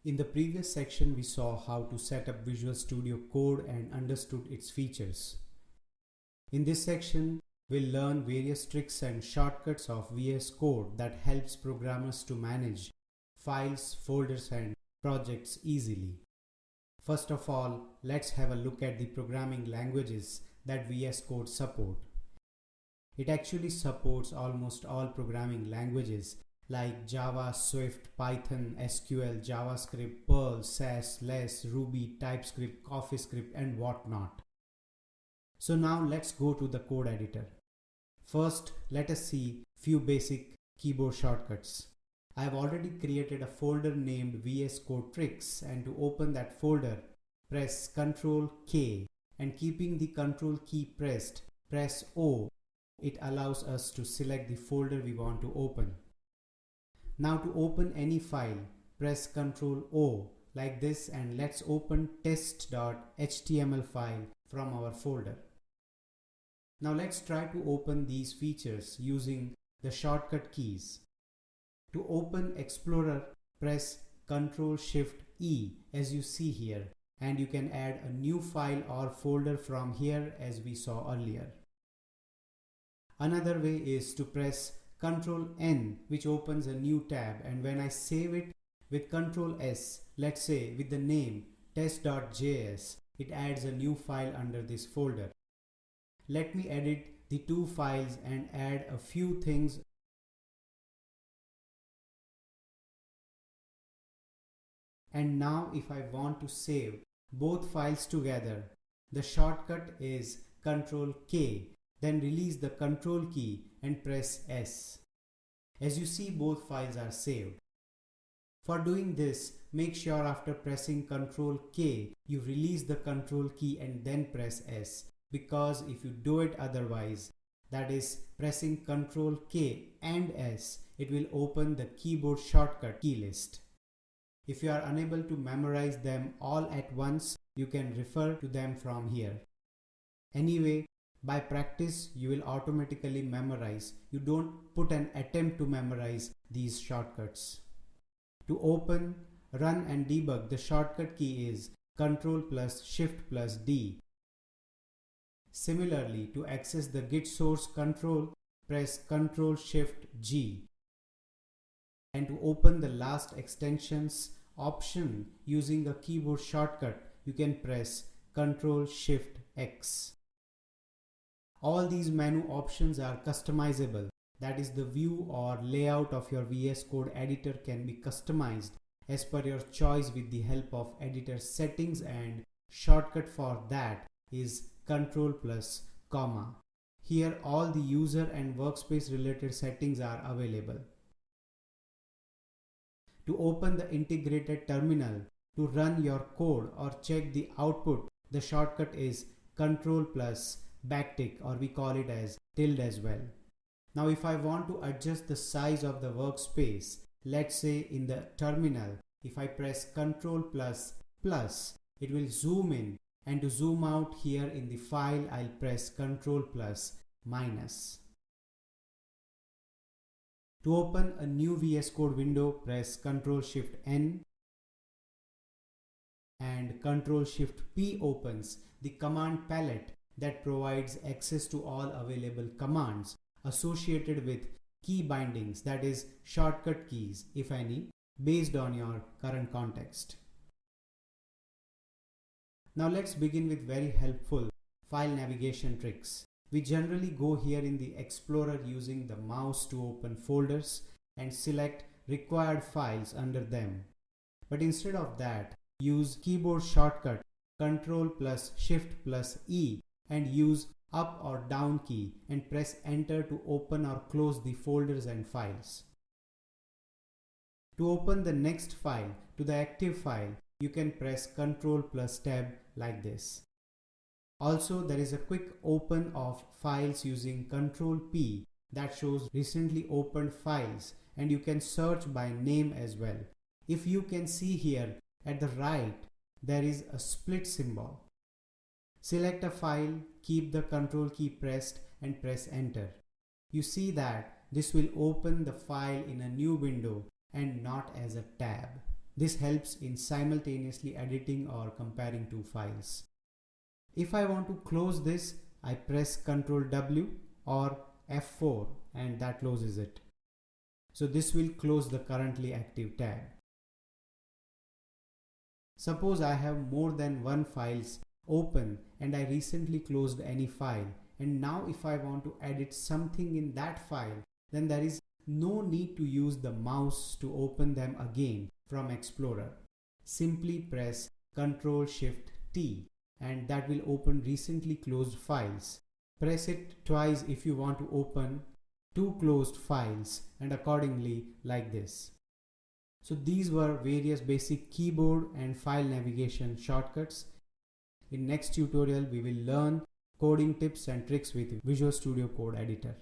In the previous section, we saw how to set up Visual Studio Code and understood its features. In this section, we'll learn various tricks and shortcuts of VS Code that helps programmers to manage files, folders, and projects easily. First of all, let's have a look at the programming languages that VS Code support. It actually supports almost all programming languages like Java, Swift, Python, SQL, JavaScript, Perl, Sass, Less, Ruby, TypeScript, CoffeeScript, and whatnot. So now let's go to the code editor. First, let us see few basic keyboard shortcuts. I have already created a folder named VS Code Tricks, and to open that folder, press Ctrl K, and keeping the Ctrl key pressed, press O. It allows us to select the folder we want to open. Now to open any file, press Ctrl O like this, and let's open test.html file from our folder. Now let's try to open these features using the shortcut keys. To open Explorer, press Ctrl-Shift-E as you see here, and you can add a new file or folder from here as we saw earlier. Another way is to press Ctrl-N, which opens a new tab, and when I save it with Ctrl-S, let's say with the name test.js, it adds a new file under this folder. Let me edit the two files and add a few things. And now if I want to save both files together, the shortcut is Ctrl K, then release the Ctrl key and press S. As you see, both files are saved. For doing this, make sure after pressing Ctrl K, you release the Ctrl key and then press S, because if you do it otherwise, that is pressing Ctrl K and S, it will open the keyboard shortcut key list. If you are unable to memorize them all at once, you can refer to them from here. Anyway, by practice, you will automatically memorize. You don't put an attempt to memorize these shortcuts. To open, run and debug, the shortcut key is Ctrl plus Shift plus D. Similarly, to access the Git source control, press Ctrl Shift G. And to open the last extensions option using a keyboard shortcut, you can press Ctrl Shift X. All these menu options are customizable. That is, the view or layout of your VS Code editor can be customized as per your choice with the help of editor settings, and shortcut for that is Ctrl plus comma. Here all the user and workspace related settings are available. To open the integrated terminal, to run your code or check the output, the shortcut is Ctrl plus backtick, or we call it as tilde as well. Now if I want to adjust the size of the workspace, let's say in the terminal, if I press Ctrl plus plus, it will zoom in, and to zoom out here in the file, I'll press Ctrl plus minus. To open a new VS Code window, press Ctrl Shift N, and Ctrl Shift P opens the command palette that provides access to all available commands associated with key bindings, that is shortcut keys if any, based on your current context. Now let's begin with very helpful file navigation tricks. We generally go here in the Explorer using the mouse to open folders and select required files under them. But instead of that, use keyboard shortcut Ctrl plus Shift plus E and use up or down key and press enter to open or close the folders and files. To open the next file to the active file, you can press Ctrl plus tab like this. Also, there is a quick open of files using Ctrl P that shows recently opened files, and you can search by name as well. If you can see here at the right, there is a split symbol. Select a file, keep the Ctrl key pressed and press enter. You see that this will open the file in a new window and not as a tab. This helps in simultaneously editing or comparing two files. If I want to close this, I press Ctrl W or F4 and that closes it. So this will close the currently active tab. Suppose I have more than one files open and I recently closed any file, and now if I want to edit something in that file, then there is no need to use the mouse to open them again from Explorer. Simply press Ctrl-Shift-T and that will open recently closed files. Press it twice if you want to open two closed files, and accordingly like this. So these were various basic keyboard and file navigation shortcuts. In next tutorial we will learn coding tips and tricks with Visual Studio Code Editor.